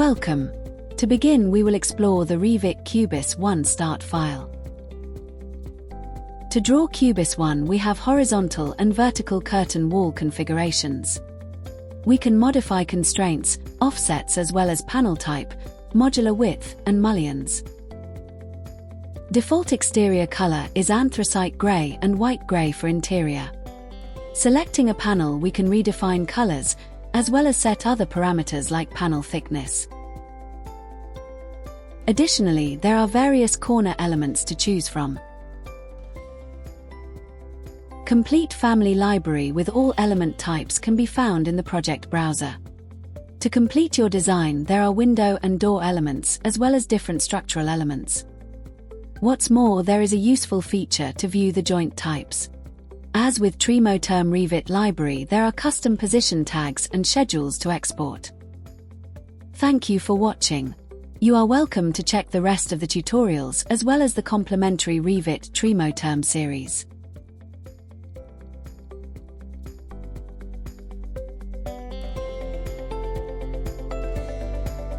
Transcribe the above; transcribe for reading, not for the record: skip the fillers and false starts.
Welcome. To begin, we will explore the Revit QBISS ONE Start file. To draw QBISS ONE, we have horizontal and vertical curtain wall configurations. We can modify constraints, offsets as well as panel type, modular width, and mullions. Default exterior color is anthracite gray and white gray for interior. Selecting a panel, we can redefine colors, as well as set other parameters like panel thickness. Additionally, there are various corner elements to choose from. Complete family library with all element types can be found in the project browser. To complete your design, there are window and door elements as well as different structural elements. What's more, there is a useful feature to view the joint types. As with Trimoterm Revit library, there are custom position tags and schedules to export. Thank you for watching. You are welcome to check the rest of the tutorials as well as the complementary Revit Trimoterm series.